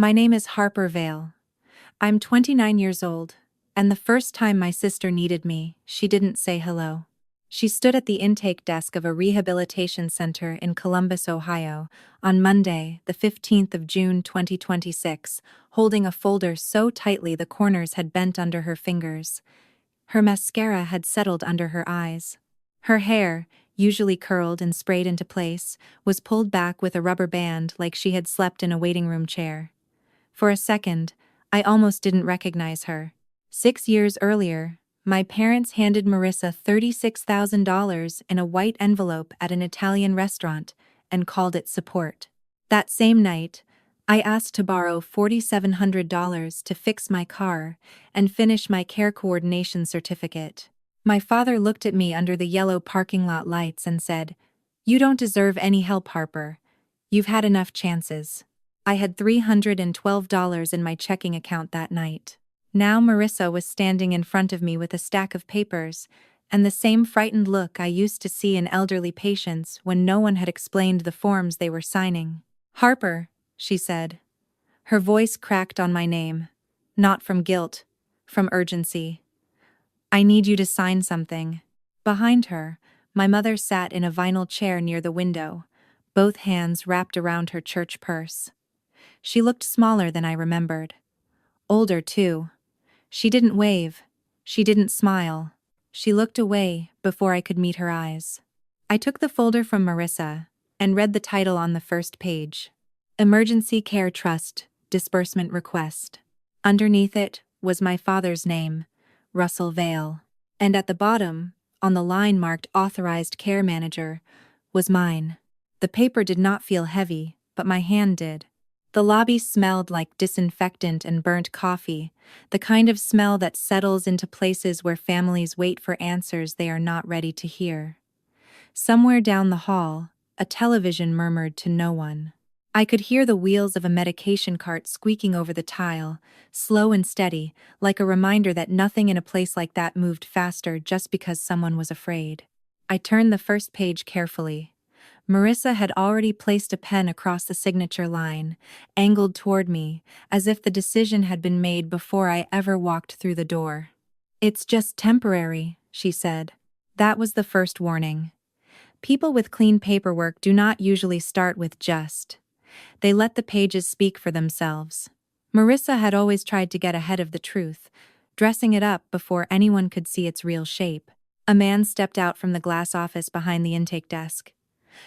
My name is Harper Vale. I'm 29 years old, and the first time my sister needed me, she didn't say hello. She stood at the intake desk of a rehabilitation center in Columbus, Ohio, on Monday, the 15th of June 2026, holding a folder so tightly the corners had bent under her fingers. Her mascara had settled under her eyes. Her hair, usually curled and sprayed into place, was pulled back with a rubber band like she had slept in a waiting room chair. For a second, I almost didn't recognize her. 6 years earlier, my parents handed Marissa $36,000 in a white envelope at an Italian restaurant and called it support. That same night, I asked to borrow $4,700 to fix my car and finish my care coordination certificate. My father looked at me under the yellow parking lot lights and said, "You don't deserve any help, Harper. You've had enough chances." I had $312 in my checking account that night. Now Marissa was standing in front of me with a stack of papers, and the same frightened look I used to see in elderly patients when no one had explained the forms they were signing. "Harper," she said. Her voice cracked on my name. Not from guilt, from urgency. "I need you to sign something." Behind her, my mother sat in a vinyl chair near the window, both hands wrapped around her church purse. She looked smaller than I remembered. Older, too. She didn't wave. She didn't smile. She looked away before I could meet her eyes. I took the folder from Marissa and read the title on the first page. Emergency Care Trust, Disbursement Request. Underneath it was my father's name, Russell Vale. And at the bottom, on the line marked Authorized Care Manager, was mine. The paper did not feel heavy, but my hand did. The lobby smelled like disinfectant and burnt coffee, the kind of smell that settles into places where families wait for answers they are not ready to hear. Somewhere down the hall, a television murmured to no one. I could hear the wheels of a medication cart squeaking over the tile, slow and steady, like a reminder that nothing in a place like that moved faster just because someone was afraid. I turned the first page carefully. Marissa had already placed a pen across the signature line, angled toward me, as if the decision had been made before I ever walked through the door. "It's just temporary," she said. That was the first warning. People with clean paperwork do not usually start with just. They let the pages speak for themselves. Marissa had always tried to get ahead of the truth, dressing it up before anyone could see its real shape. A man stepped out from the glass office behind the intake desk.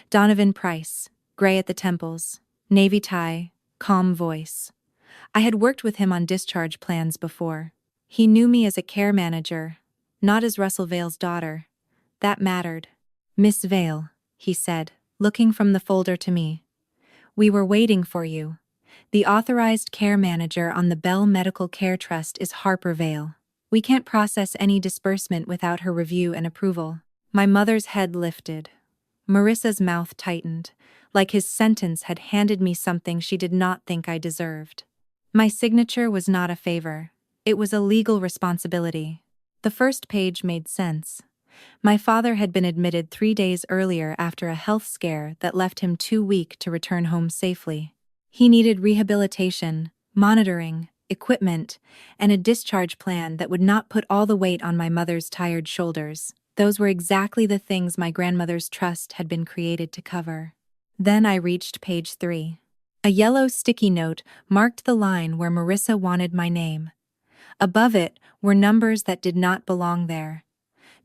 Donovan Price, gray at the temples, navy tie, calm voice. I had worked with him on discharge plans before. He knew me as a care manager, not as Russell Vale's daughter. That mattered. "Miss Vale," he said, looking from the folder to me. "We were waiting for you. The authorized care manager on the Bell Medical Care Trust is Harper Vale. We can't process any disbursement without her review and approval." My mother's head lifted. Marissa's mouth tightened, like his sentence had handed me something she did not think I deserved. My signature was not a favor. It was a legal responsibility. The first page made sense. My father had been admitted 3 days earlier after a health scare that left him too weak to return home safely. He needed rehabilitation, monitoring, equipment, and a discharge plan that would not put all the weight on my mother's tired shoulders. Those were exactly the things my grandmother's trust had been created to cover. Then I reached page 3. A yellow sticky note marked the line where Marissa wanted my name. Above it were numbers that did not belong there.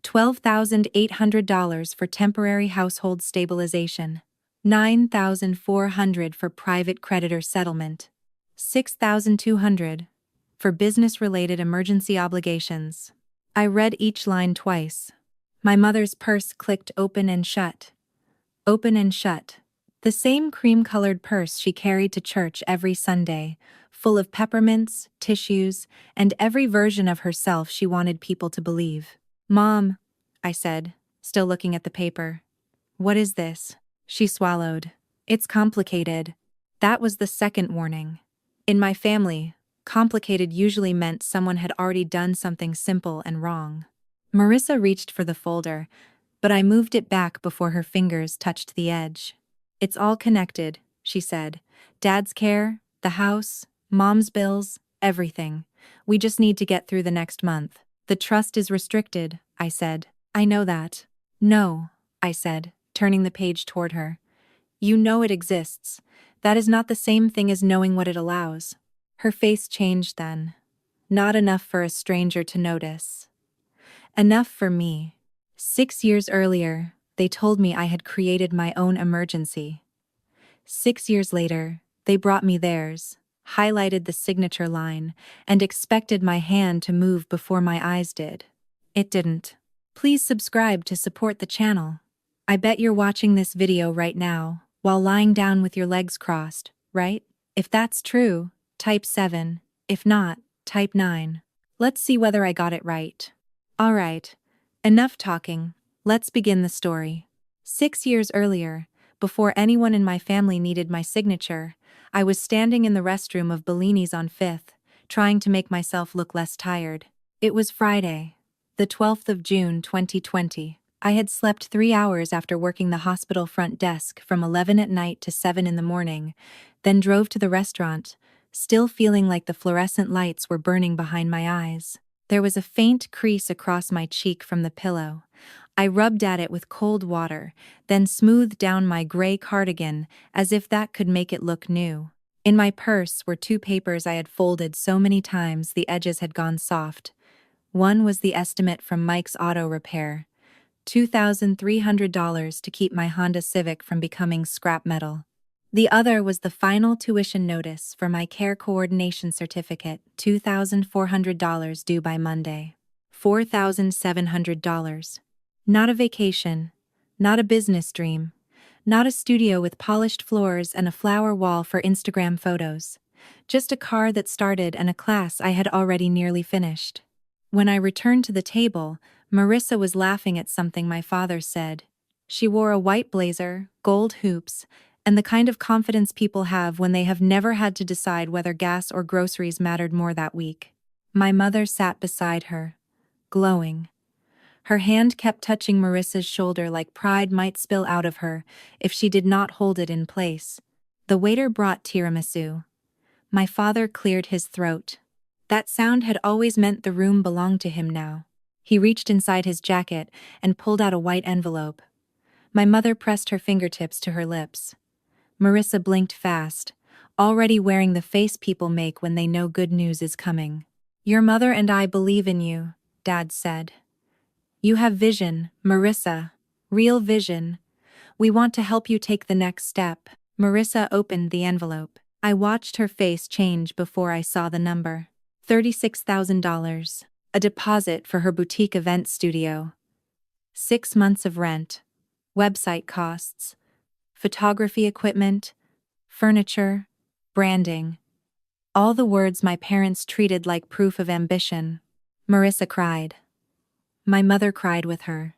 $12,800 for temporary household stabilization, $9,400 for private creditor settlement, $6,200 for business-related emergency obligations. I read each line twice. My mother's purse clicked open and shut. Open and shut. The same cream-colored purse she carried to church every Sunday, full of peppermints, tissues, and every version of herself she wanted people to believe. "Mom," I said, still looking at the paper. "What is this?" She swallowed. "It's complicated." That was the second warning. In my family, complicated usually meant someone had already done something simple and wrong. Marissa reached for the folder, but I moved it back before her fingers touched the edge. "It's all connected," she said. "Dad's care, the house, Mom's bills, everything. We just need to get through the next month. The trust is restricted, I said. I know that. No, I said, turning the page toward her. You know it exists. That is not the same thing as knowing what it allows. Her face changed then. Not enough for a stranger to notice. Enough for me. 6 years earlier, they told me I had created my own emergency. 6 years later, they brought me theirs, highlighted the signature line, and expected my hand to move before my eyes did. It didn't. Please subscribe to support the channel. I bet you're watching this video right now, while lying down with your legs crossed, right? If that's true, type 7. If not, type 9. Let's see whether I got it right. Alright. Enough talking. Let's begin the story. 6 years earlier, before anyone in my family needed my signature, I was standing in the restroom of Bellini's on 5th, trying to make myself look less tired. It was Friday, the 12th of June 2020. I had slept 3 hours after working the hospital front desk from 11 at night to 7 in the morning, then drove to the restaurant, still feeling like the fluorescent lights were burning behind my eyes. There was a faint crease across my cheek from the pillow. I rubbed at it with cold water, then smoothed down my gray cardigan as if that could make it look new. In my purse were 2 papers I had folded so many times the edges had gone soft. One was the estimate from Mike's Auto Repair, $2,300 to keep my Honda Civic from becoming scrap metal. The other was the final tuition notice for my care coordination certificate, $2,400 due by Monday. $4,700. Not a vacation, not a business dream, not a studio with polished floors and a flower wall for Instagram photos. Just a car that started and a class I had already nearly finished. When I returned to the table, Marissa was laughing at something my father said. She wore a white blazer, gold hoops, and the kind of confidence people have when they have never had to decide whether gas or groceries mattered more that week. My mother sat beside her, glowing. Her hand kept touching Marissa's shoulder like pride might spill out of her if she did not hold it in place. The waiter brought tiramisu. My father cleared his throat. That sound had always meant the room belonged to him now. He reached inside his jacket and pulled out a white envelope. My mother pressed her fingertips to her lips. Marissa blinked fast, already wearing the face people make when they know good news is coming. Your mother and I believe in you, Dad said. You have vision, Marissa. Real vision. We want to help you take the next step. Marissa opened the envelope. I watched her face change before I saw the number. $36,000. A deposit for her boutique event studio. 6 months of rent. Website costs. Photography equipment. Furniture. Branding. All the words my parents treated like proof of ambition. Marissa cried. My mother cried with her.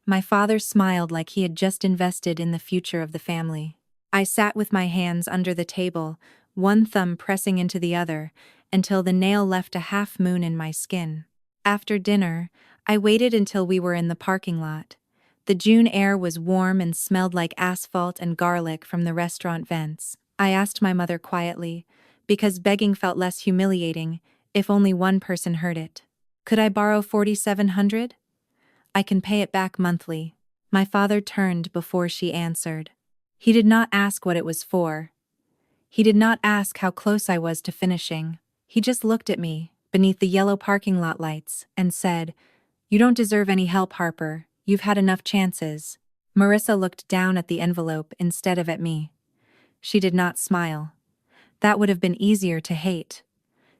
My father smiled like he had just invested in the future of the family. I sat with my hands under the table, one thumb pressing into the other, until the nail left a half moon in my skin. After dinner, I waited until we were in the parking lot. The June air was warm and smelled like asphalt and garlic from the restaurant vents. I asked my mother quietly, because begging felt less humiliating if only one person heard it. Could I borrow $4,700? I can pay it back monthly. My father turned before she answered. He did not ask what it was for. He did not ask how close I was to finishing. He just looked at me, beneath the yellow parking lot lights, and said, You don't deserve any help, Harper. You've had enough chances. Marissa looked down at the envelope instead of at me. She did not smile. That would have been easier to hate.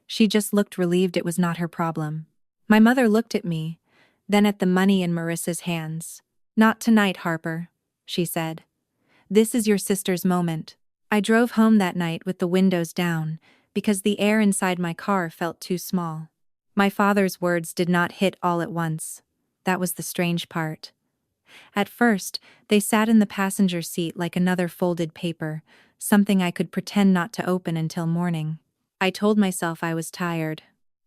She just looked relieved it was not her problem. My mother looked at me, then at the money in Marissa's hands. Not tonight, Harper, she said. This is your sister's moment. I drove home that night with the windows down, because the air inside my car felt too small. My father's words did not hit all at once. That was the strange part. At first, they sat in the passenger seat like another folded paper, something I could pretend not to open until morning. I told myself I was tired.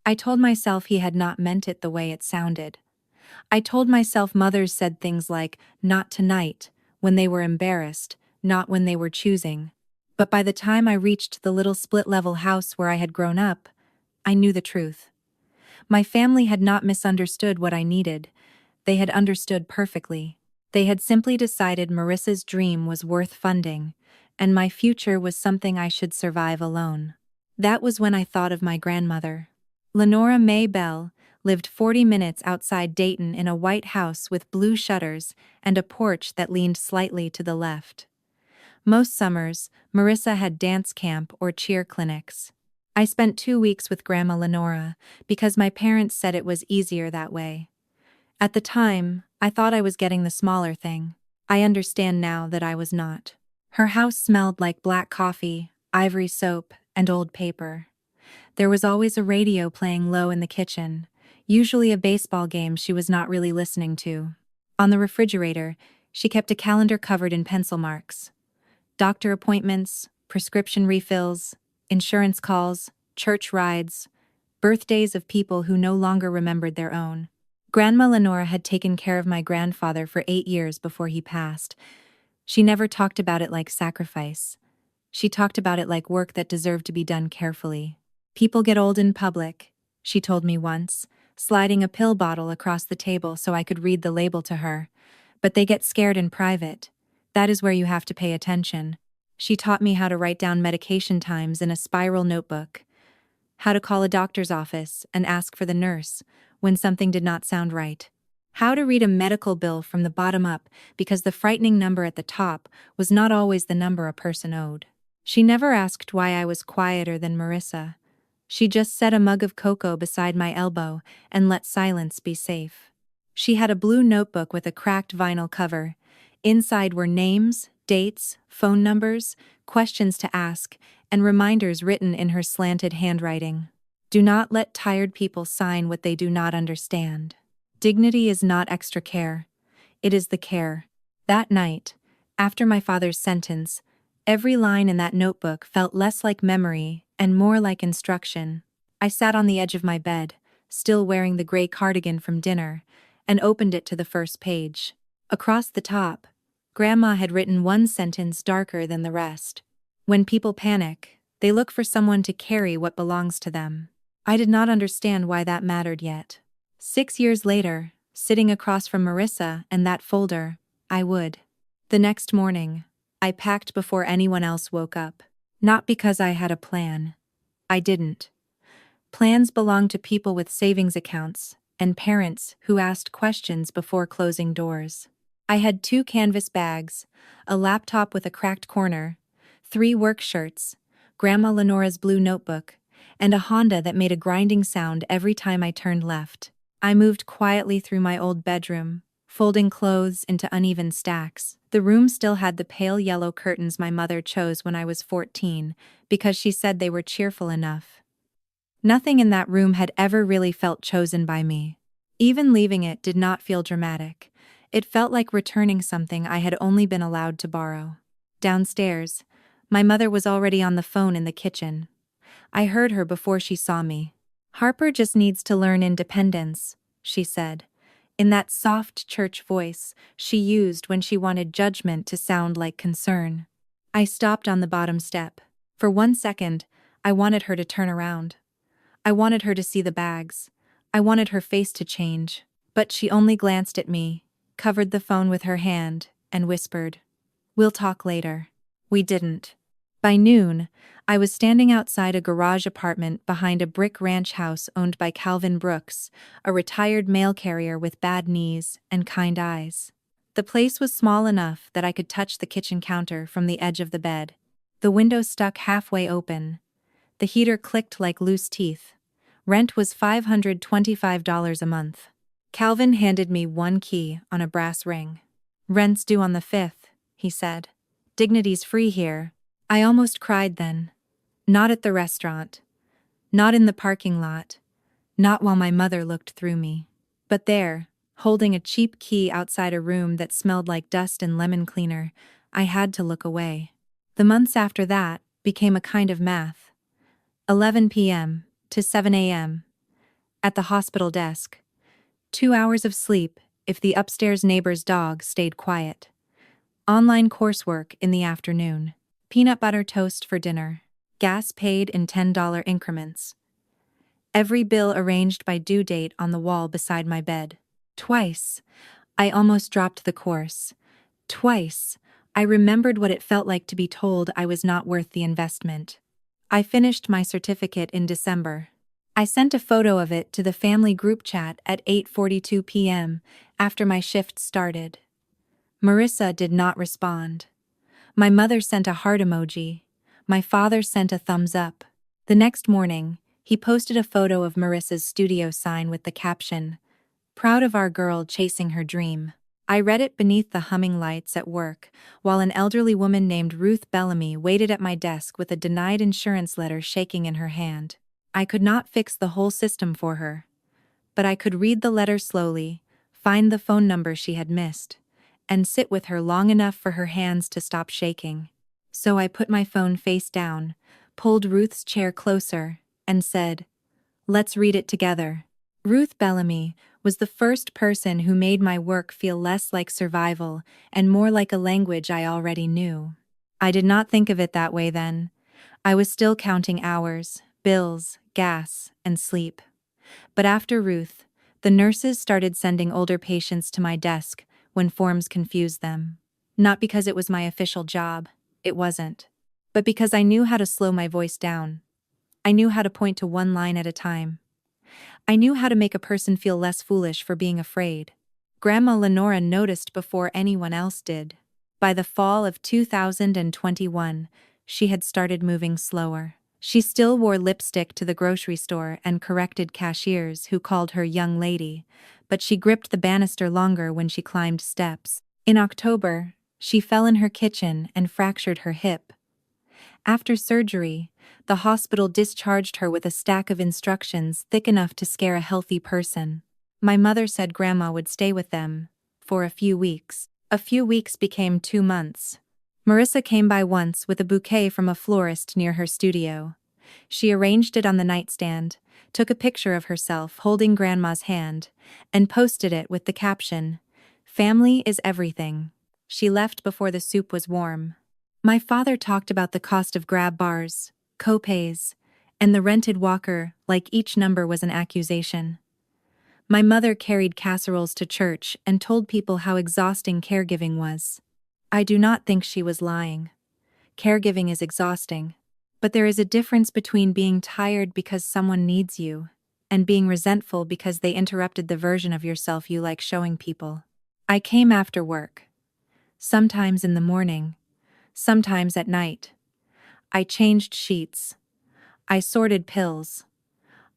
I told myself he had not meant it the way it sounded. I told myself mothers said things like, not tonight, when they were embarrassed, not when they were choosing. But by the time I reached the little split-level house where I had grown up, I knew the truth. My family had not misunderstood what I needed. They had understood perfectly. They had simply decided Marissa's dream was worth funding, and my future was something I should survive alone. That was when I thought of my grandmother. Lenora May Bell lived 40 minutes outside Dayton in a white house with blue shutters and a porch that leaned slightly to the left. Most summers, Marissa had dance camp or cheer clinics. I spent 2 weeks with Grandma Lenora because my parents said it was easier that way. At the time, I thought I was getting the smaller thing. I understand now that I was not. Her house smelled like black coffee, ivory soap, and old paper. There was always a radio playing low in the kitchen, usually a baseball game she was not really listening to. On the refrigerator, she kept a calendar covered in pencil marks. Doctor appointments, prescription refills, insurance calls, church rides, birthdays of people who no longer remembered their own. Grandma Lenora had taken care of my grandfather for 8 years before he passed. She never talked about it like sacrifice. She talked about it like work that deserved to be done carefully. People get old in public, she told me once, sliding a pill bottle across the table so I could read the label to her. But they get scared in private. That is where you have to pay attention. She taught me how to write down medication times in a spiral notebook, how to call a doctor's office and ask for the nurse when something did not sound right, how to read a medical bill from the bottom up because the frightening number at the top was not always the number a person owed. She never asked why I was quieter than Marissa. She just set a mug of cocoa beside my elbow and let silence be safe. She had a blue notebook with a cracked vinyl cover. Inside were names, dates, phone numbers, questions to ask, and reminders written in her slanted handwriting. Do not let tired people sign what they do not understand. Dignity is not extra care. It is the care. That night, after my father's sentence, every line in that notebook felt less like memory and more like instruction. I sat on the edge of my bed, still wearing the gray cardigan from dinner, and opened it to the first page. Across the top, Grandma had written one sentence darker than the rest. When people panic, they look for someone to carry what belongs to them. I did not understand why that mattered yet. 6 years later, sitting across from Marissa and that folder, I would. The next morning, I packed before anyone else woke up. Not because I had a plan. I didn't. Plans belong to people with savings accounts and parents who asked questions before closing doors. I had 2 canvas bags, a laptop with a cracked corner, 3 work shirts, Grandma Lenora's blue notebook, and a Honda that made a grinding sound every time I turned left. I moved quietly through my old bedroom, folding clothes into uneven stacks. The room still had the pale yellow curtains my mother chose when I was 14, because she said they were cheerful enough. Nothing in that room had ever really felt chosen by me. Even leaving it did not feel dramatic. It felt like returning something I had only been allowed to borrow. Downstairs, my mother was already on the phone in the kitchen. I heard her before she saw me. Harper just needs to learn independence, she said, in that soft church voice she used when she wanted judgment to sound like concern. I stopped on the bottom step. For 1 second, I wanted her to turn around. I wanted her to see the bags. I wanted her face to change. But she only glanced at me, covered the phone with her hand, and whispered, "We'll talk later." We didn't. By noon, I was standing outside a garage apartment behind a brick ranch house owned by Calvin Brooks, a retired mail carrier with bad knees and kind eyes. The place was small enough that I could touch the kitchen counter from the edge of the bed. The window stuck halfway open. The heater clicked like loose teeth. Rent was $525 a month. Calvin handed me 1 key on a brass ring. "Rent's due on the 5th, he said. "Dignity's free here." I almost cried then. Not at the restaurant. Not in the parking lot. Not while my mother looked through me. But there, holding a cheap key outside a room that smelled like dust and lemon cleaner, I had to look away. The months after that became a kind of math. 11 p.m. to 7 a.m. At the hospital desk. 2 hours of sleep if the upstairs neighbor's dog stayed quiet. Online coursework in the afternoon. Peanut butter toast for dinner. Gas paid in $10 increments. Every bill arranged by due date on the wall beside my bed. Twice, I almost dropped the course. Twice, I remembered what it felt like to be told I was not worth the investment. I finished my certificate in December. I sent a photo of it to the family group chat at 8:42 p.m. after my shift started. Marissa did not respond. My mother sent a heart emoji. My father sent a thumbs up. The next morning, he posted a photo of Marissa's studio sign with the caption, "Proud of our girl chasing her dream." I read it beneath the humming lights at work, while an elderly woman named Ruth Bellamy waited at my desk with a denied insurance letter shaking in her hand. I could not fix the whole system for her, but I could read the letter slowly, find the phone number she had missed, and sit with her long enough for her hands to stop shaking. So I put my phone face down, pulled Ruth's chair closer, and said, "Let's read it together." Ruth Bellamy was the first person who made my work feel less like survival and more like a language I already knew. I did not think of it that way then. I was still counting hours, bills, gas, and sleep. But after Ruth, the nurses started sending older patients to my desk when forms confused them. Not because it was my official job, it wasn't. But because I knew how to slow my voice down. I knew how to point to one line at a time. I knew how to make a person feel less foolish for being afraid. Grandma Lenora noticed before anyone else did. By the fall of 2021, she had started moving slower. She still wore lipstick to the grocery store and corrected cashiers who called her young lady, but she gripped the banister longer when she climbed steps. In October, she fell in her kitchen and fractured her hip. After surgery, the hospital discharged her with a stack of instructions thick enough to scare a healthy person. My mother said Grandma would stay with them for a few weeks. A few weeks became 2 months. Marissa came by once with a bouquet from a florist near her studio. She arranged it on the nightstand, took a picture of herself holding Grandma's hand, and posted it with the caption, "Family is everything." She left before the soup was warm. My father talked about the cost of grab bars, co-pays, and the rented walker like each number was an accusation. My mother carried casseroles to church and told people how exhausting caregiving was. I do not think she was lying. Caregiving is exhausting. But there is a difference between being tired because someone needs you and being resentful because they interrupted the version of yourself you like showing people. I came after work. Sometimes in the morning, sometimes at night. I changed sheets. I sorted pills.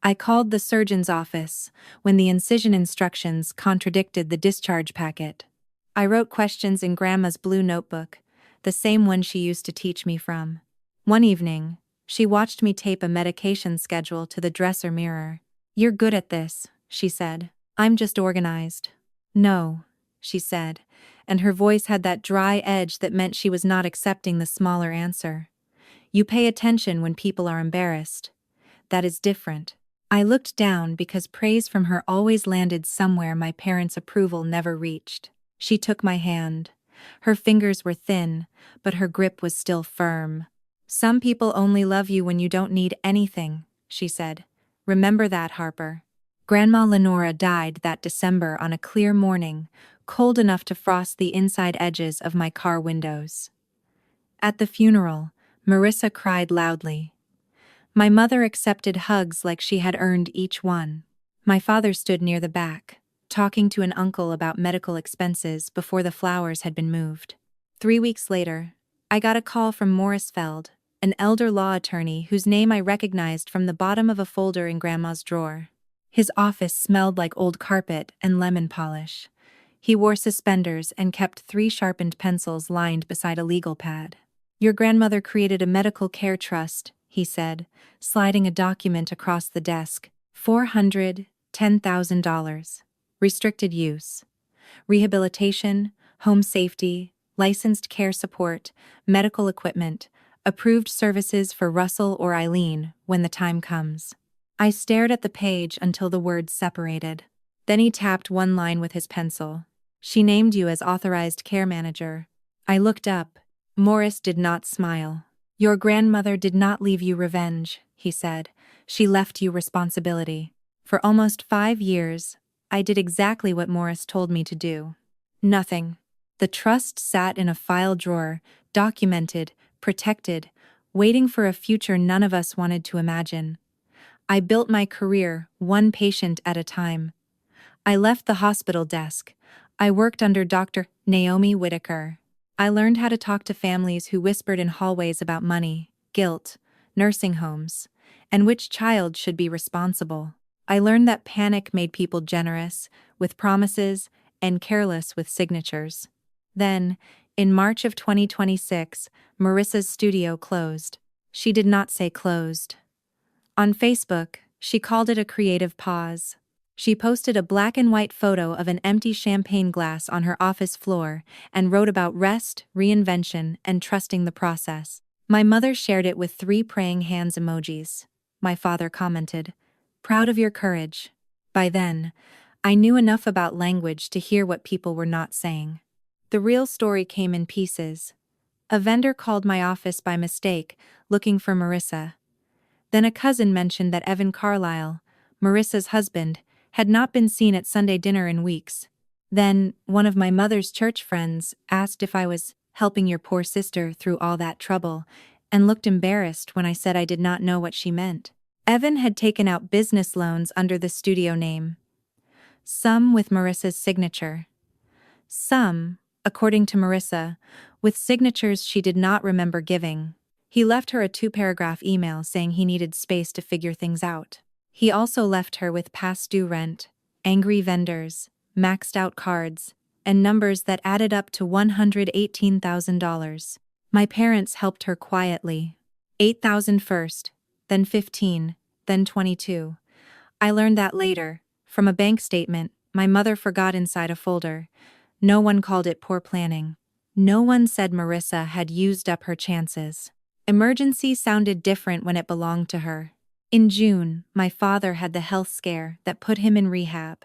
I called the surgeon's office when the incision instructions contradicted the discharge packet. I wrote questions in Grandma's blue notebook, the same one she used to teach me from. One evening, she watched me tape a medication schedule to the dresser mirror. "You're good at this," she said. "I'm just organized." "No," she said, and her voice had that dry edge that meant she was not accepting the smaller answer. "You pay attention when people are embarrassed. That is different." I looked down because praise from her always landed somewhere my parents' approval never reached. She took my hand. Her fingers were thin, but her grip was still firm. "Some people only love you when you don't need anything," she said. "Remember that, Harper." Grandma Lenora died that December on a clear morning, cold enough to frost the inside edges of my car windows. At the funeral, Marissa cried loudly. My mother accepted hugs like she had earned each one. My father stood near the back, talking to an uncle about medical expenses before the flowers had been moved. 3 weeks later, I got a call from Morris Feld, an elder law attorney whose name I recognized from the bottom of a folder in Grandma's drawer. His office smelled like old carpet and lemon polish. He wore suspenders and kept 3 sharpened pencils lined beside a legal pad. "Your grandmother created a medical care trust," he said, sliding a document across the desk. $410,000. Restricted use. Rehabilitation, home safety, licensed care support, medical equipment, approved services for Russell or Eileen when the time comes. I stared at the page until the words separated. Then he tapped one line with his pencil. "She named you as authorized care manager." I looked up, Morris did not smile. Your grandmother did not leave you revenge, he said. She left you responsibility. For almost 5 years, I did exactly what Morris told me to do. Nothing. The trust sat in a file drawer, documented, protected, waiting for a future none of us wanted to imagine. I built my career, one patient at a time. I left the hospital desk. I worked under Dr. Naomi Whitaker. I learned how to talk to families who whispered in hallways about money, guilt, nursing homes, and which child should be responsible. I learned that panic made people generous, with promises, and careless with signatures. Then, in March of 2026, Marissa's studio closed. She did not say closed. On Facebook, she called it a creative pause. She posted a black and white photo of an empty champagne glass on her office floor and wrote about rest, reinvention, and trusting the process. My mother shared it with 3 praying hands emojis. My father commented, "Proud of your courage." By then, I knew enough about language to hear what people were not saying. The real story came in pieces. A vendor called my office by mistake, looking for Marissa. Then a cousin mentioned that Evan Carlisle, Marissa's husband, had not been seen at Sunday dinner in weeks. Then, one of my mother's church friends asked if I was helping your poor sister through all that trouble, and looked embarrassed when I said I did not know what she meant. Evan had taken out business loans under the studio name. Some with Marissa's signature. Some, according to Marissa, with signatures she did not remember giving. He left her a 2-paragraph email saying he needed space to figure things out. He also left her with past due rent, angry vendors, maxed out cards, and numbers that added up to $118,000. My parents helped her quietly. $8,000 first, then $15,000, then $22,000. I learned that later, from a bank statement my mother forgot inside a folder. No one called it poor planning. No one said Marissa had used up her chances. Emergency sounded different when it belonged to her. In June, my father had the health scare that put him in rehab.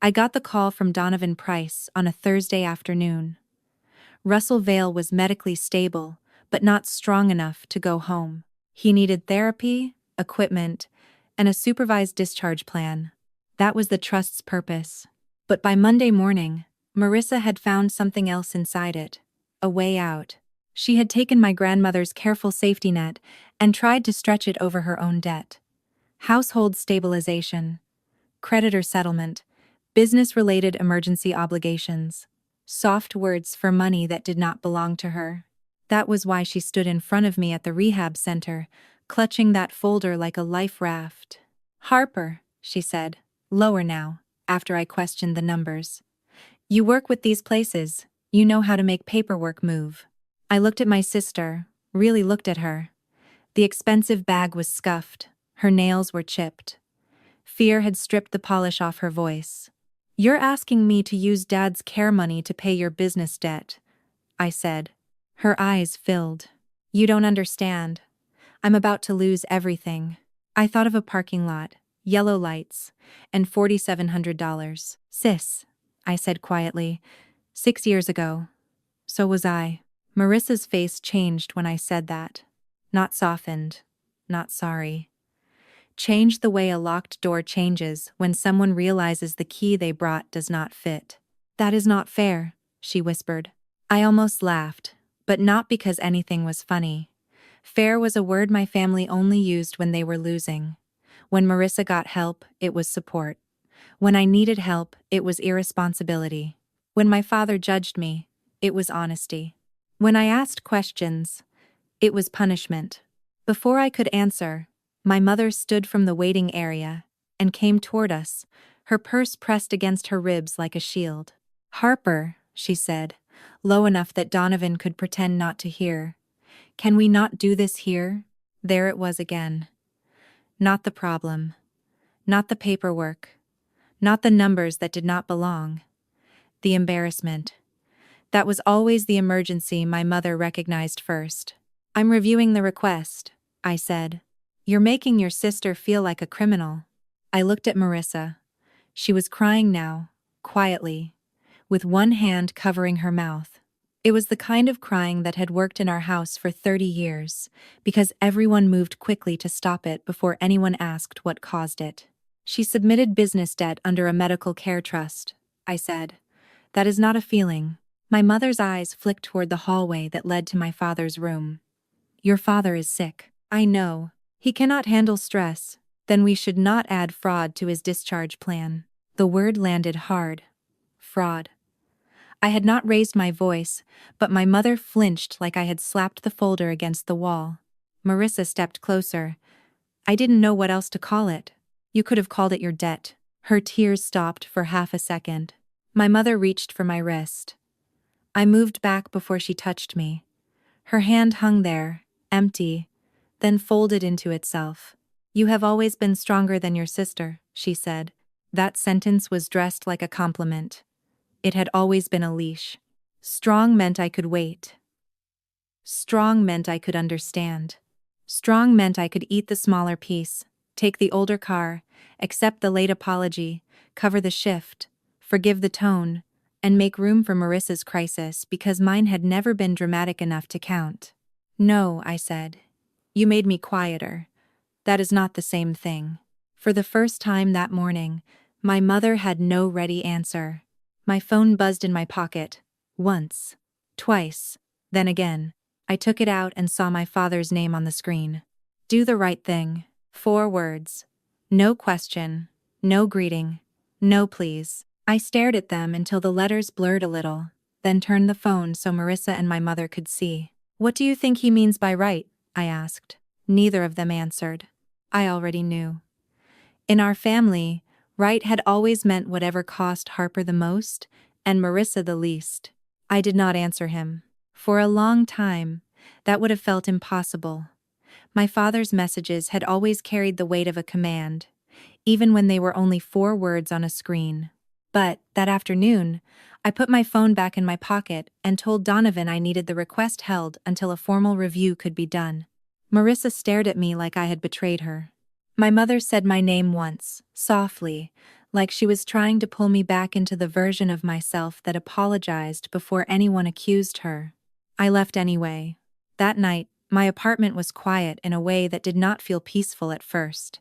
I got the call from Donovan Price on a Thursday afternoon. Russell Vale was medically stable, but not strong enough to go home. He needed therapy, equipment, and a supervised discharge plan. That was the trust's purpose. But by Monday morning, Marissa had found something else inside it, a way out. She had taken my grandmother's careful safety net and tried to stretch it over her own debt. Household stabilization, creditor settlement, business-related emergency obligations, soft words for money that did not belong to her. That was why she stood in front of me at the rehab center, clutching that folder like a life raft. "Harper," she said, lower now, after I questioned the numbers. "You work with these places, you know how to make paperwork move." I looked at my sister, really looked at her. The expensive bag was scuffed, her nails were chipped. Fear had stripped the polish off her voice. "You're asking me to use Dad's care money to pay your business debt," I said. Her eyes filled. "You don't understand. I'm about to lose everything." I thought of a parking lot, yellow lights, and $4,700. "Sis," I said quietly, 6 years ago. So was I. Marissa's face changed when I said that. Not softened, not sorry. Changed the way a locked door changes when someone realizes the key they brought does not fit. "That is not fair," she whispered. I almost laughed, but not because anything was funny. Fair was a word my family only used when they were losing. When Marissa got help, it was support. When I needed help, it was irresponsibility. When my father judged me, it was honesty. When I asked questions, it was punishment. Before I could answer, my mother stood from the waiting area and came toward us, her purse pressed against her ribs like a shield. "Harper," she said, low enough that Donovan could pretend not to hear. "Can we not do this here?" There it was again. Not the problem. Not the paperwork. Not the numbers that did not belong. The embarrassment. That was always the emergency my mother recognized first. "I'm reviewing the request," I said. "You're making your sister feel like a criminal." I looked at Marissa. She was crying now, quietly, with one hand covering her mouth. It was the kind of crying that had worked in our house for 30 years, because everyone moved quickly to stop it before anyone asked what caused it. She submitted business debt under a medical care trust, I said. That is not a feeling. My mother's eyes flicked toward the hallway that led to my father's room. Your father is sick. I know. He cannot handle stress. Then we should not add fraud to his discharge plan. The word landed hard. Fraud. I had not raised my voice, but my mother flinched like I had slapped the folder against the wall. Marissa stepped closer. I didn't know what else to call it. You could have called it your debt. Her tears stopped for half a second. My mother reached for my wrist. I moved back before she touched me. Her hand hung there, empty, then folded into itself. You have always been stronger than your sister, she said. That sentence was dressed like a compliment. It had always been a leash. Strong meant I could wait. Strong meant I could understand. Strong meant I could eat the smaller piece, take the older car, accept the late apology, cover the shift, forgive the tone, and make room for Marissa's crisis because mine had never been dramatic enough to count. No, I said. You made me quieter. That is not the same thing. For the first time that morning, my mother had no ready answer. My phone buzzed in my pocket. Once. Twice. Then again. I took it out and saw my father's name on the screen. Do the right thing. 4 words. No question. No greeting. No please. I stared at them until the letters blurred a little, then turned the phone so Marissa and my mother could see. What do you think he means by right? I asked. Neither of them answered. I already knew. In our family, right had always meant whatever cost Harper the most, and Marissa the least. I did not answer him. For a long time, that would have felt impossible. My father's messages had always carried the weight of a command, even when they were only 4 words on a screen. But, that afternoon, I put my phone back in my pocket and told Donovan I needed the request held until a formal review could be done. Marissa stared at me like I had betrayed her. My mother said my name once, softly, like she was trying to pull me back into the version of myself that apologized before anyone accused her. I left anyway. That night, my apartment was quiet in a way that did not feel peaceful at first.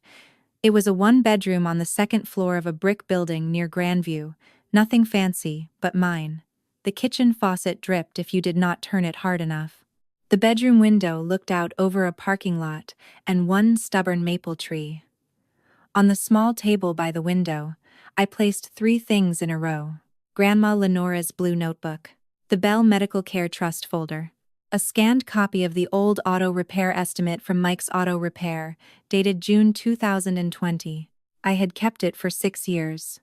It was a 1-bedroom on the 2nd floor of a brick building near Grandview, nothing fancy, but mine. The kitchen faucet dripped if you did not turn it hard enough. The bedroom window looked out over a parking lot and one stubborn maple tree. On the small table by the window, I placed 3 things in a row. Grandma Lenora's blue notebook, the Bell Medical Care Trust folder, a scanned copy of the old auto repair estimate from Mike's Auto Repair, dated June 2020. I had kept it for 6 years.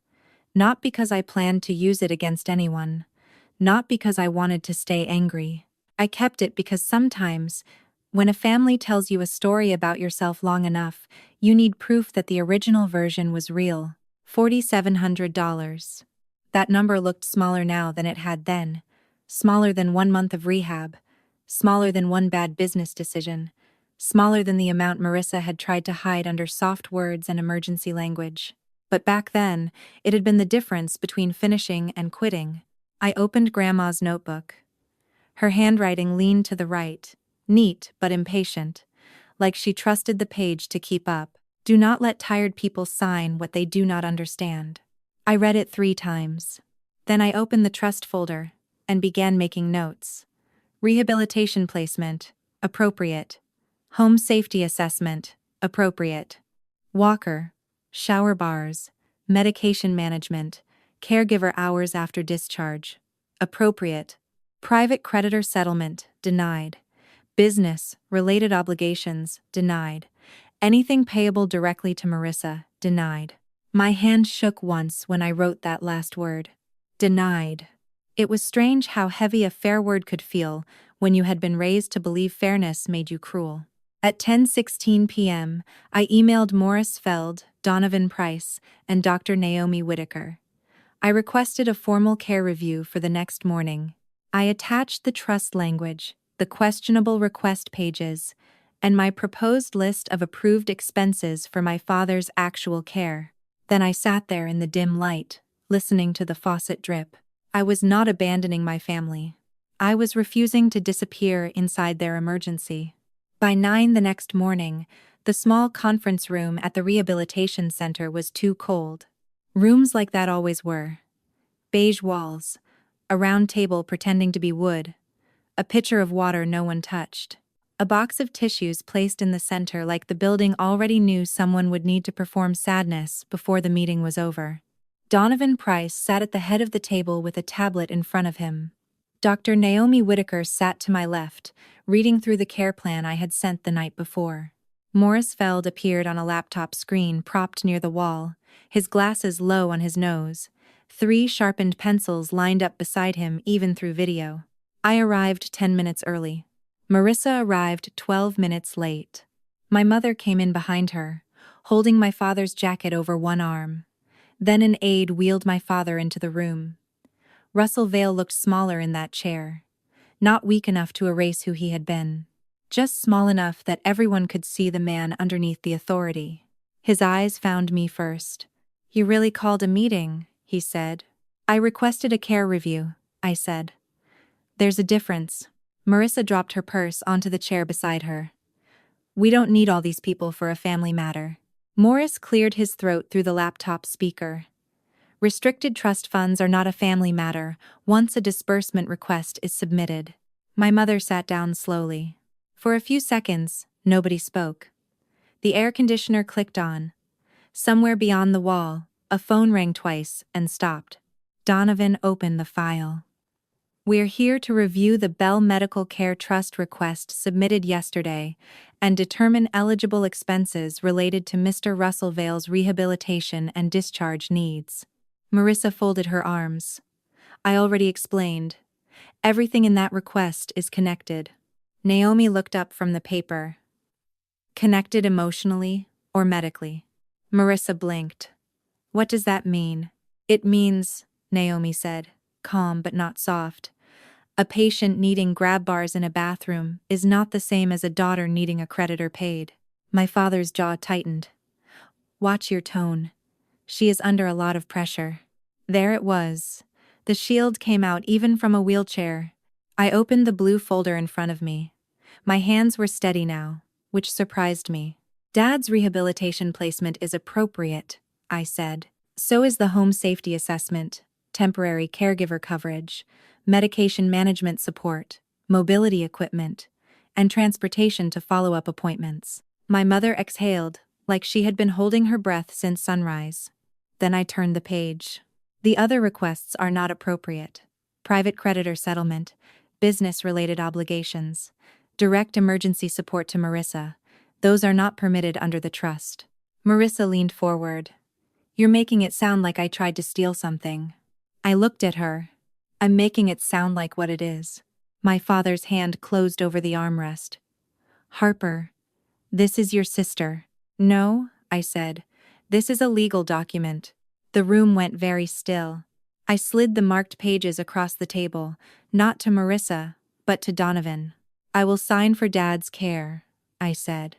Not because I planned to use it against anyone. Not because I wanted to stay angry. I kept it because sometimes, when a family tells you a story about yourself long enough, you need proof that the original version was real. $4,700. That number looked smaller now than it had then. Smaller than 1 month of rehab. Smaller than one bad business decision. Smaller than the amount Marissa had tried to hide under soft words and emergency language. But back then, it had been the difference between finishing and quitting. I opened Grandma's notebook. Her handwriting leaned to the right, neat but impatient, like she trusted the page to keep up. Do not let tired people sign what they do not understand. I read it 3 times. Then I opened the trust folder and began making notes. Rehabilitation placement, appropriate. Home safety assessment, appropriate. Walker, shower bars, medication management, caregiver hours after discharge, appropriate. Private creditor settlement, denied. Business, related obligations, denied. Anything payable directly to Marissa, denied. My hand shook once when I wrote that last word. Denied. It was strange how heavy a fair word could feel when you had been raised to believe fairness made you cruel. At 10:16 p.m., I emailed Morris Feld, Donovan Price, and Dr. Naomi Whitaker. I requested a formal care review for the next morning. I attached the trust language, the questionable request pages, and my proposed list of approved expenses for my father's actual care. Then I sat there in the dim light, listening to the faucet drip. I was not abandoning my family. I was refusing to disappear inside their emergency. By 9 the next morning, the small conference room at the rehabilitation center was too cold. Rooms like that always were. Beige walls, a round table pretending to be wood, a pitcher of water no one touched, a box of tissues placed in the center like the building already knew someone would need to perform sadness before the meeting was over. Donovan Price sat at the head of the table with a tablet in front of him. Dr. Naomi Whitaker sat to my left, reading through the care plan I had sent the night before. Morris Feld appeared on a laptop screen propped near the wall, his glasses low on his nose, 3 sharpened pencils lined up beside him even through video. I arrived 10 minutes early. Marissa arrived 12 minutes late. My mother came in behind her, holding my father's jacket over one arm. Then an aide wheeled my father into the room. Russell Vale looked smaller in that chair, not weak enough to erase who he had been, just small enough that everyone could see the man underneath the authority. His eyes found me first. "You really called a meeting," he said. "I requested a care review," I said. "There's a difference." Marissa dropped her purse onto the chair beside her. "We don't need all these people for a family matter." Morris cleared his throat through the laptop speaker. "Restricted trust funds are not a family matter once a disbursement request is submitted." My mother sat down slowly. For a few seconds, nobody spoke. The air conditioner clicked on. Somewhere beyond the wall, a phone rang twice and stopped. Donovan opened the file. "We're here to review the Bell Medical Care Trust request submitted yesterday and determine eligible expenses related to Mr. Russell Vale's rehabilitation and discharge needs." Marissa folded her arms. "I already explained. Everything in that request is connected." Naomi looked up from the paper. "Connected emotionally or medically?" Marissa blinked. "What does that mean?" "It means," Naomi said, calm but not soft, "a patient needing grab bars in a bathroom is not the same as a daughter needing a creditor paid." My father's jaw tightened. "Watch your tone. She is under a lot of pressure." There it was. The shield came out even from a wheelchair. I opened the blue folder in front of me. My hands were steady now, which surprised me. "Dad's rehabilitation placement is appropriate," I said. "So is the home safety assessment, temporary caregiver coverage, medication management support, mobility equipment, and transportation to follow-up appointments." My mother exhaled, like she had been holding her breath since sunrise. Then I turned the page. "The other requests are not appropriate. Private creditor settlement, business-related obligations, direct emergency support to Marissa. Those are not permitted under the trust." Marissa leaned forward. "You're making it sound like I tried to steal something." I looked at her. "I'm making it sound like what it is." My father's hand closed over the armrest. "Harper, this is your sister." "No," I said. "This is a legal document." The room went very still. I slid the marked pages across the table, not to Marissa, but to Donovan. "I will sign for Dad's care," I said.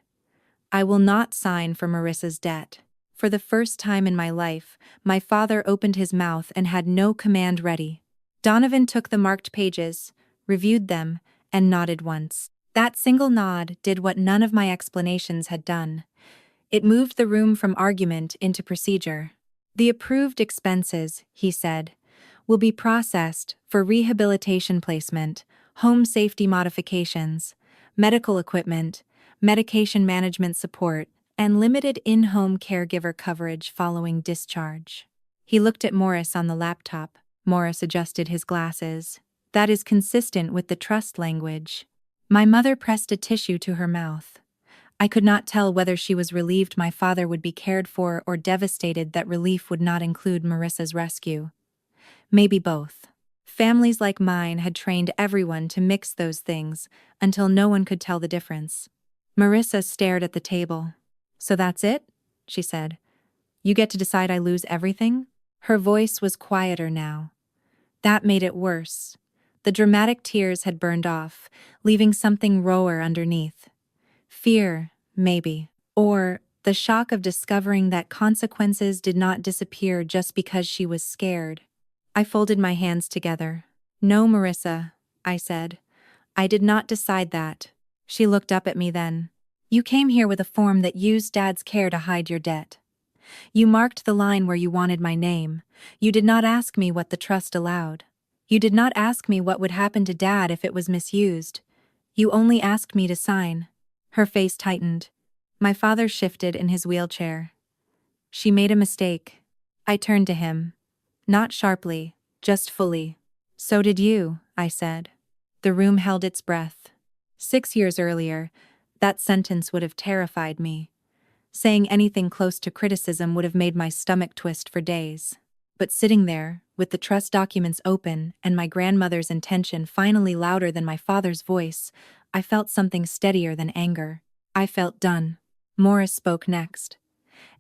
"I will not sign for Marissa's debt." For the first time in my life, my father opened his mouth and had no command ready. Donovan took the marked pages, reviewed them, and nodded once. That single nod did what none of my explanations had done. It moved the room from argument into procedure. "The approved expenses," he said, "will be processed for rehabilitation placement, home safety modifications, medical equipment, medication management support, and limited in-home caregiver coverage following discharge." He looked at Morris on the laptop. Morris adjusted his glasses. "That is consistent with the trust language." My mother pressed a tissue to her mouth. I could not tell whether she was relieved my father would be cared for or devastated that relief would not include Marissa's rescue. Maybe both. Families like mine had trained everyone to mix those things until no one could tell the difference. Marissa stared at the table. "So that's it?" she said. "You get to decide I lose everything?" Her voice was quieter now. That made it worse. The dramatic tears had burned off, leaving something rawer underneath. Fear, maybe. Or the shock of discovering that consequences did not disappear just because she was scared. I folded my hands together. "No, Marissa," I said. I did not decide that. She looked up at me then. You came here with a form that used Dad's care to hide your debt. You marked the line where you wanted my name. You did not ask me what the trust allowed. You did not ask me what would happen to Dad if it was misused. You only asked me to sign. Her face tightened. My father shifted in his wheelchair. She made a mistake. I turned to him. Not sharply, just fully. So did you, I said. The room held its breath. 6 years earlier, that sentence would have terrified me. Saying anything close to criticism would have made my stomach twist for days. But sitting there, with the trust documents open and my grandmother's intention finally louder than my father's voice, I felt something steadier than anger. I felt done. Morris spoke next.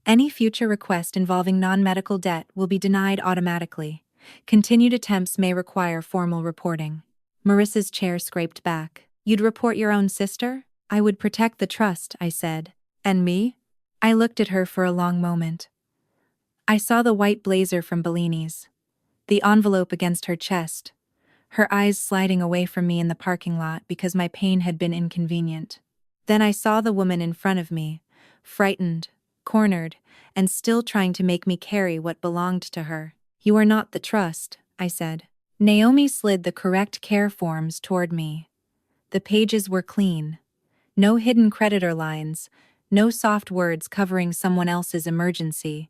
Any future request involving non-medical debt will be denied automatically. Continued attempts may require formal reporting. Marissa's chair scraped back. You'd report your own sister? I would protect the trust, I said. And me? I looked at her for a long moment. I saw the white blazer from Bellini's, the envelope against her chest, her eyes sliding away from me in the parking lot because my pain had been inconvenient. Then I saw the woman in front of me, frightened, cornered, and still trying to make me carry what belonged to her. You are not the trust, I said. Naomi slid the correct care forms toward me. The pages were clean. No hidden creditor lines, no soft words covering someone else's emergency.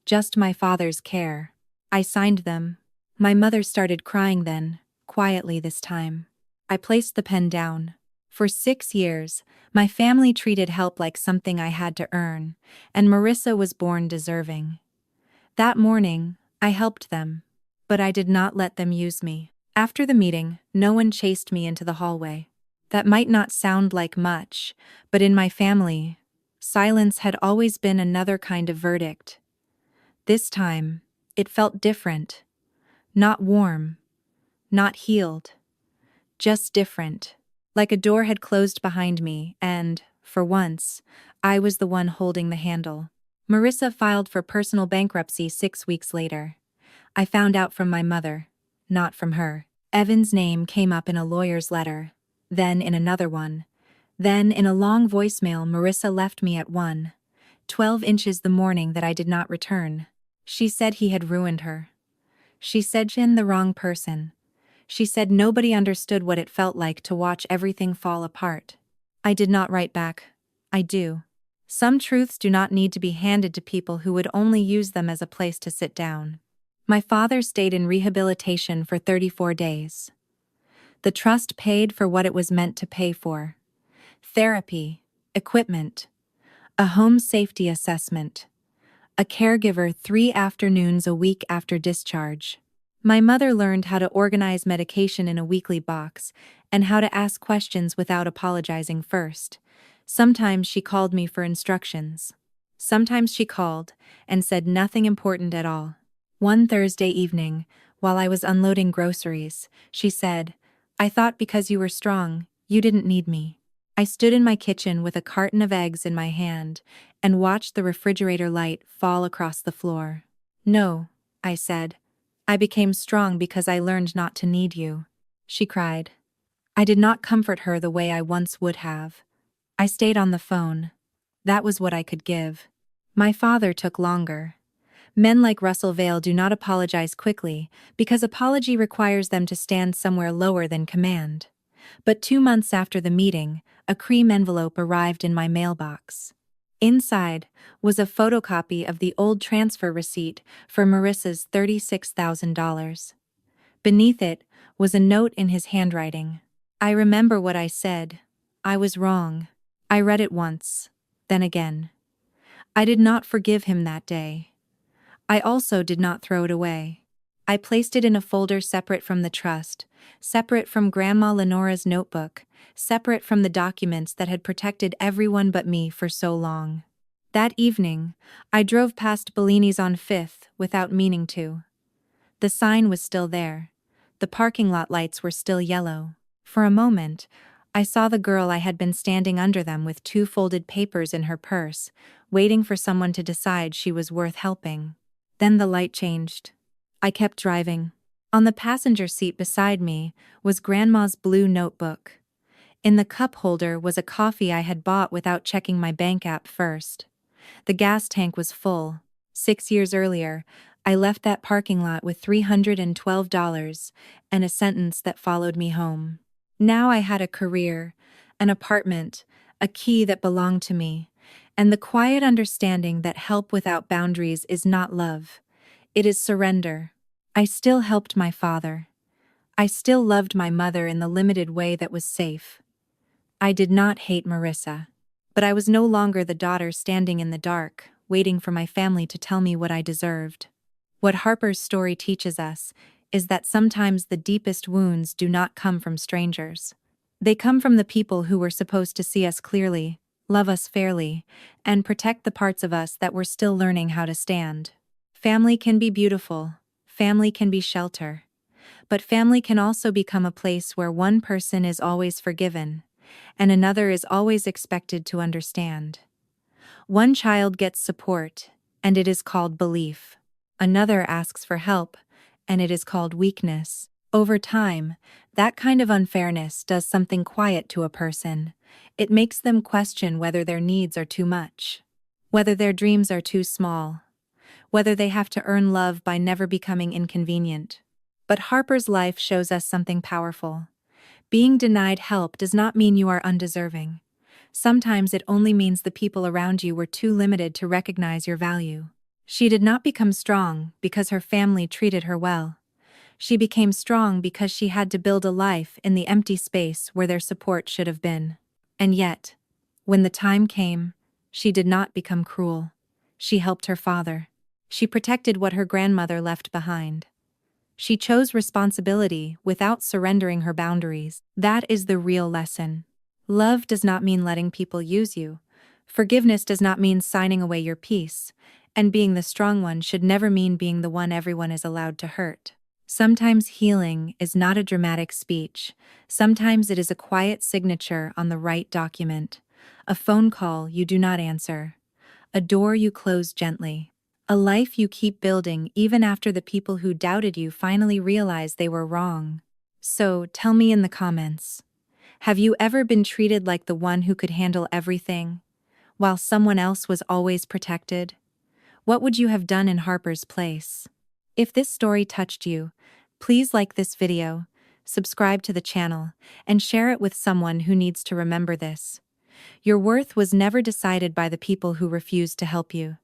Just my father's care. I signed them. My mother started crying then, quietly this time. I placed the pen down. For 6 years, my family treated help like something I had to earn, and Marissa was born deserving. That morning, I helped them, but I did not let them use me. After the meeting, no one chased me into the hallway. That might not sound like much, but in my family, silence had always been another kind of verdict. This time, it felt different. Not warm. Not healed. Just different. Like a door had closed behind me and, for once, I was the one holding the handle. Marissa filed for personal bankruptcy 6 weeks later. I found out from my mother, not from her. Evan's name came up in a lawyer's letter, then in another one. Then in a long voicemail Marissa left me at 1:12 inches the morning that I did not return. She said he had ruined her. She said she'd been the wrong person. She said nobody understood what it felt like to watch everything fall apart. I did not write back. I do. Some truths do not need to be handed to people who would only use them as a place to sit down. My father stayed in rehabilitation for 34 days. The trust paid for what it was meant to pay for. Therapy, equipment, a home safety assessment, a caregiver 3 afternoons a week after discharge. My mother learned how to organize medication in a weekly box and how to ask questions without apologizing first. Sometimes she called me for instructions. Sometimes she called and said nothing important at all. One Thursday evening, while I was unloading groceries, she said, I thought because you were strong, you didn't need me. I stood in my kitchen with a carton of eggs in my hand and watched the refrigerator light fall across the floor. No, I said. I became strong because I learned not to need you. She cried. I did not comfort her the way I once would have. I stayed on the phone. That was what I could give. My father took longer. Men like Russell Vale do not apologize quickly because apology requires them to stand somewhere lower than command. But 2 months after the meeting, a cream envelope arrived in my mailbox. Inside was a photocopy of the old transfer receipt for Marissa's $36,000. Beneath it was a note in his handwriting. I remember what I said. I was wrong. I read it once, then again. I did not forgive him that day. I also did not throw it away. I placed it in a folder separate from the trust, separate from Grandma Lenora's notebook, separate from the documents that had protected everyone but me for so long. That evening, I drove past Bellini's on 5th without meaning to. The sign was still there. The parking lot lights were still yellow. For a moment, I saw the girl I had been standing under them with 2 folded papers in her purse, waiting for someone to decide she was worth helping. Then the light changed. I kept driving. On the passenger seat beside me was Grandma's blue notebook. In the cup holder was a coffee I had bought without checking my bank app first. The gas tank was full. 6 years earlier, I left that parking lot with $312 and a sentence that followed me home. Now I had a career, an apartment, a key that belonged to me, and the quiet understanding that help without boundaries is not love. It is surrender. I still helped my father. I still loved my mother in the limited way that was safe. I did not hate Marissa. But I was no longer the daughter standing in the dark, waiting for my family to tell me what I deserved. What Harper's story teaches us is that sometimes the deepest wounds do not come from strangers. They come from the people who were supposed to see us clearly, love us fairly, and protect the parts of us that were still learning how to stand. Family can be beautiful. Family can be shelter. But family can also become a place where one person is always forgiven, and another is always expected to understand. One child gets support, and it is called belief. Another asks for help, and it is called weakness. Over time, that kind of unfairness does something quiet to a person. It makes them question whether their needs are too much, whether their dreams are too small, whether they have to earn love by never becoming inconvenient. But Harper's life shows us something powerful. Being denied help does not mean you are undeserving. Sometimes it only means the people around you were too limited to recognize your value. She did not become strong because her family treated her well. She became strong because she had to build a life in the empty space where their support should have been. And yet, when the time came, she did not become cruel. She helped her father. She protected what her grandmother left behind. She chose responsibility without surrendering her boundaries. That is the real lesson. Love does not mean letting people use you. Forgiveness does not mean signing away your peace. And being the strong one should never mean being the one everyone is allowed to hurt. Sometimes healing is not a dramatic speech. Sometimes it is a quiet signature on the right document. A phone call you do not answer. A door you close gently. A life you keep building even after the people who doubted you finally realize they were wrong. So, tell me in the comments. Have you ever been treated like the one who could handle everything, while someone else was always protected? What would you have done in Harper's place? If this story touched you, please like this video, subscribe to the channel, and share it with someone who needs to remember this. Your worth was never decided by the people who refused to help you.